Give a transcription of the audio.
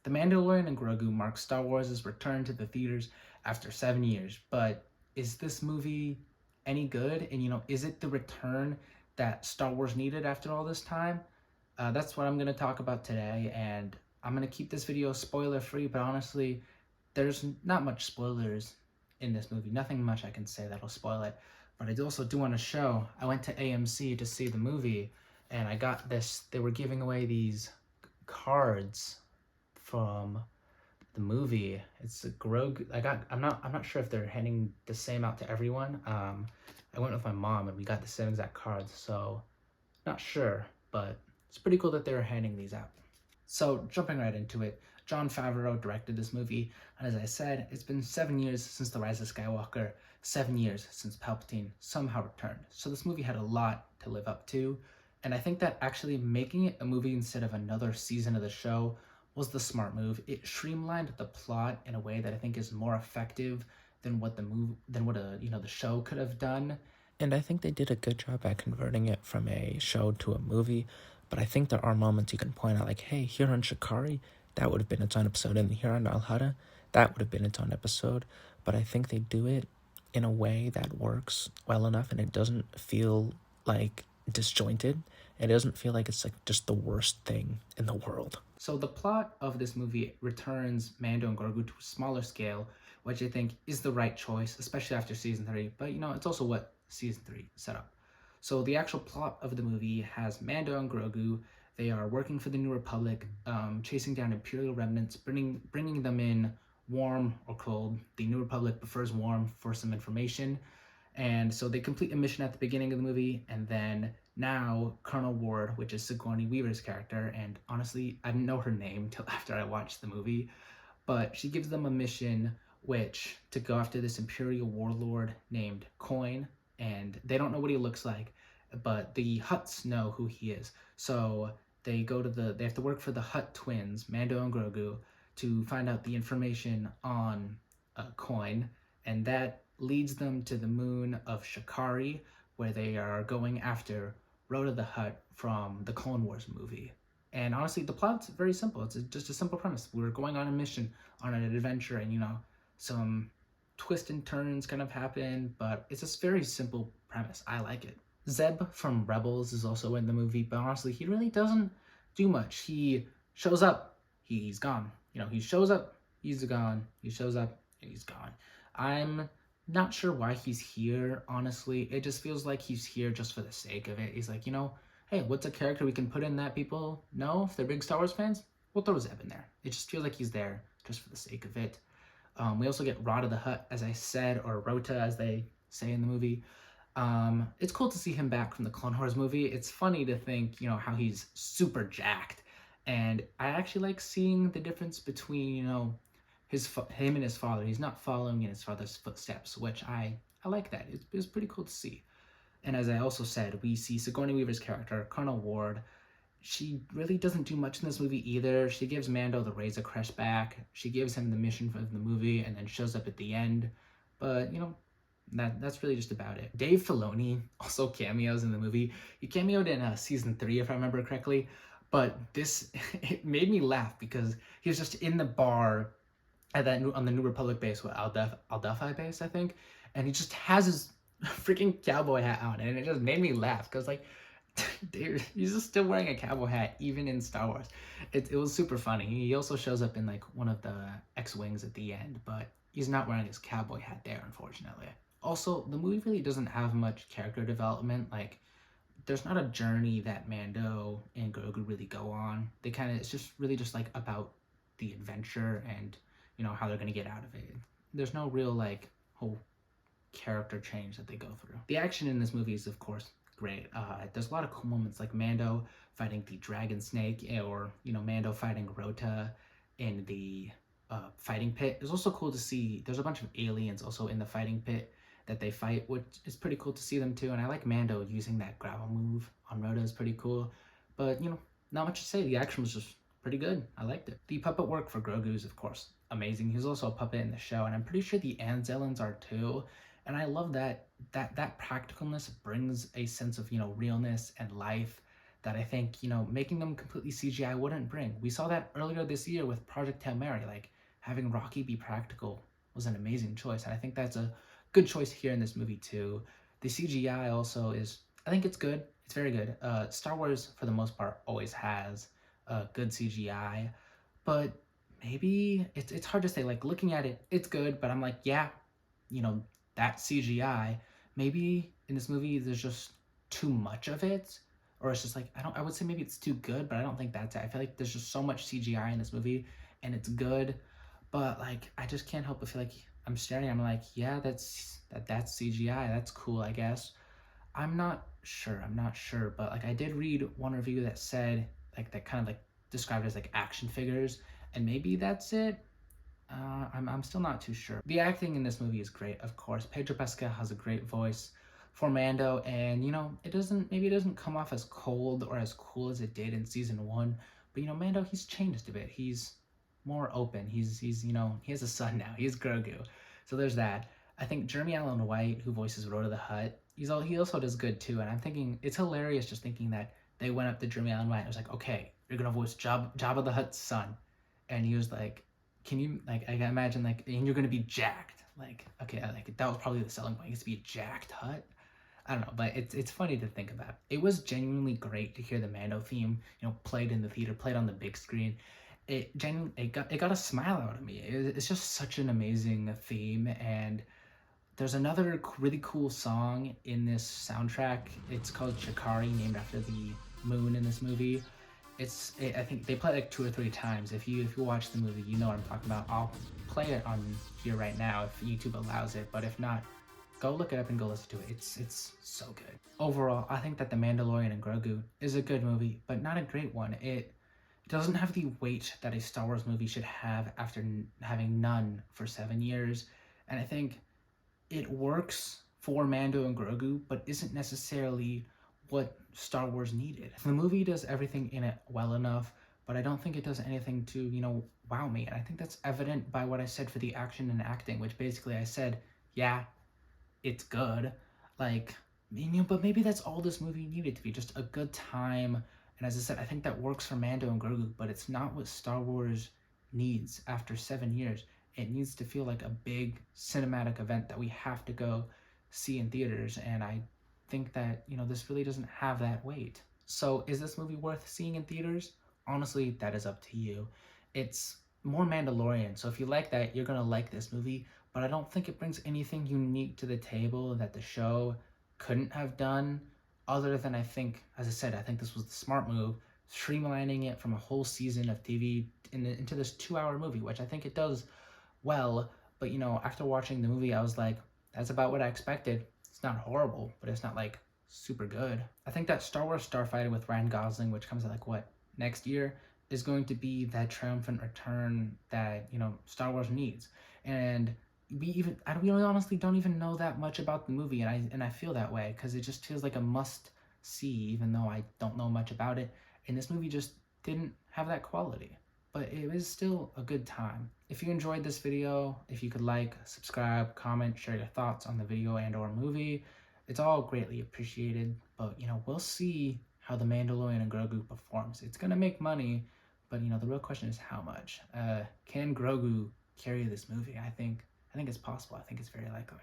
The Mandalorian and Grogu marks Star Wars' return to the theaters after 7 years. But is this movie any good? And is it the return that Star Wars needed after all this time? That's what I'm gonna talk about today, and I'm gonna keep this video spoiler free. But honestly, there's not much spoilers in this movie. Nothing much I can say that'll spoil it. But I also do want to show. I went to AMC to see the movie, and I got this. They were giving away these cards from the movie. It's a Grogu. I'm not sure if they're handing the same out to everyone. I went with my mom and we got the same exact cards, so not sure, but it's pretty cool that they're handing these out. So jumping right into it, Jon Favreau directed this movie, and as I said, it's been 7 years since The Rise of Skywalker, 7 years since Palpatine somehow returned. So this movie had a lot to live up to, and I think that actually making it a movie instead of another season of the show was the smart move. It streamlined the plot in a way that I think is more effective than what the show could have done. And I think they did a good job at converting it from a show to a movie. But I think there are moments you can point out, like, hey, here on Shikari, that would have been its own episode, and here on Alhada, that would have been its own episode. But I think they do it in a way that works well enough, and it doesn't feel like disjointed. It doesn't feel like it's like just the worst thing in the world. So the plot of this movie returns Mando and Grogu to a smaller scale, which I think is the right choice, especially after season 3. But it's also what season 3 set up. So the actual plot of the movie has Mando and Grogu. They are working for the New Republic, chasing down Imperial remnants, bringing them in warm or cold. The New Republic prefers warm for some information. And so they complete a mission at the beginning of the movie, and then now Colonel Ward, which is Sigourney Weaver's character, and honestly, I didn't know her name till after I watched the movie, but she gives them a mission to go after this Imperial warlord named Coin, and they don't know what he looks like, but the Hutts know who he is. So they have to work for the Hutt twins, Mando and Grogu, to find out the information on Coin, and that leads them to the moon of Shikari, where they are going after Rhoda the Hutt from the Clone Wars movie. And honestly, the plot's very simple. It's just a simple premise. We're going on a mission, on an adventure, and some twists and turns kind of happen, but it's a very simple premise. I like it. Zeb from Rebels is also in the movie, but honestly, he really doesn't do much. He shows up, he's gone. He shows up, he's gone. He shows up, and he's gone. I'm not sure why he's here, honestly. It just feels like he's here just for the sake of it. He's like, hey, what's a character we can put in that people know if they're big Star Wars fans? We'll throw Zeb in there. It just feels like he's there just for the sake of it. We also get Rhoda the Hutt, as I said, or Rota, as they say in the movie. It's cool to see him back from the Clone Wars movie. It's funny to think, how he's super jacked. And I actually like seeing the difference between, him and his father. He's not following in his father's footsteps, which I like that. It's pretty cool to see. And as I also said, we see Sigourney Weaver's character, Colonel Ward. She really doesn't do much in this movie either. She gives Mando the Razor Crest back. She gives him the mission for the movie and then shows up at the end. But, that's really just about it. Dave Filoni also cameos in the movie. He cameoed in season 3, if I remember correctly. But it made me laugh because he was just in the bar on the New Republic base, Aldefi base, I think, and he just has his freaking cowboy hat on, and it just made me laugh because dude, he's just still wearing a cowboy hat even in Star Wars. It was super funny. He also shows up in one of the X-wings at the end, but he's not wearing his cowboy hat there, unfortunately. Also, the movie really doesn't have much character development. There's not a journey that Mando and Grogu really go on. It's just really just about the adventure and how they're gonna get out of it. There's no real whole character change that they go through. The action in this movie is of course great. There's a lot of cool moments like Mando fighting the dragon snake, or Mando fighting Rota in the fighting pit. It's also cool to see there's a bunch of aliens also in the fighting pit that they fight, which is pretty cool to see them too. And I like Mando using that grapple move on Rota is pretty cool. But not much to say. The action was just pretty good. I liked it. The puppet work for Grogu is of course amazing. He's also a puppet in the show, and I'm pretty sure the Anzellans are too. And I love that practicalness brings a sense of realness and life that I think, making them completely CGI wouldn't bring. We saw that earlier this year with Project Hail Mary. Like, having Rocky be practical was an amazing choice. And I think that's a good choice here in this movie, too. The CGI also is, I think it's good. It's very good. Star Wars, for the most part, always has good CGI. But maybe it's hard to say. Like, looking at it, it's good. But I'm like, yeah, you know, that CGI, maybe in this movie there's just too much of it, or it's just like I would say maybe it's too good, but I don't think that's it. I feel like there's just so much CGI in this movie and it's good, but like I just can't help but feel like I'm staring, I'm like, yeah, that's CGI, that's cool, I guess. I'm not sure, but like I did read one review that said like that kind of like described it as like action figures, and maybe that's it. I'm still not too sure. The acting in this movie is great, of course. Pedro Pascal has a great voice for Mando, and maybe it doesn't come off as cold or as cool as it did in season one. But Mando, he's changed a bit. He's more open. He has a son now. He's Grogu, so there's that. I think Jeremy Allen White, who voices Rhoda the Hutt, he also does good too. And I'm thinking it's hilarious just thinking that they went up to Jeremy Allen White and was like, okay, you're gonna voice Jabba the Hutt's son, and he was like, can you like I can imagine like and you're gonna be jacked. Like, okay, like that was probably the selling point. He used to be a jacked Hut. I don't know, but it's funny to think about. It was genuinely great to hear the Mando theme, played in the theater, played on the big screen. It got a smile out of me. It's just such an amazing theme, and there's another really cool song in this soundtrack. It's called Chakari, named after the moon in this movie. I think they play it like 2 or 3 times. If you watch the movie, you know what I'm talking about. I'll play it on here right now if YouTube allows it, but if not, go look it up and go listen to it. It's so good. Overall, I think that The Mandalorian and Grogu is a good movie, but not a great one. It doesn't have the weight that a Star Wars movie should have after having none for 7 years, and I think it works for Mando and Grogu, but isn't necessarily what Star Wars needed. The movie does everything in it well enough, but I don't think it does anything to, wow me. And I think that's evident by what I said for the action and acting, which basically I said, yeah, it's good. Like, but maybe that's all this movie needed to be, just a good time. And as I said, I think that works for Mando and Grogu, but it's not what Star Wars needs after 7 years. It needs to feel like a big cinematic event that we have to go see in theaters, and I think that this really doesn't have that weight. So is this movie worth seeing in theaters? Honestly, that is up to you. It's more Mandalorian, so if you like that, you're gonna like this movie, but I don't think it brings anything unique to the table that the show couldn't have done, other than I think, as I said, I think this was the smart move, streamlining it from a whole season of TV into this 2-hour movie, which I think it does well. But after watching the movie, I was like, that's about what I expected. It's not horrible, but it's not like super good. I think that Star Wars Starfighter with Ryan Gosling, which comes out like what, next year, is going to be that triumphant return that Star Wars needs. And we honestly don't even know that much about the movie, and I feel that way because it just feels like a must see, even though I don't know much about it. And this movie just didn't have that quality, but it was still a good time. If you enjoyed this video, if you could like, subscribe, comment, share your thoughts on the video and or movie, it's all greatly appreciated. But we'll see how The Mandalorian and Grogu performs. It's gonna make money, but the real question is how much. Can Grogu carry this movie? I think it's possible. I think it's very likely.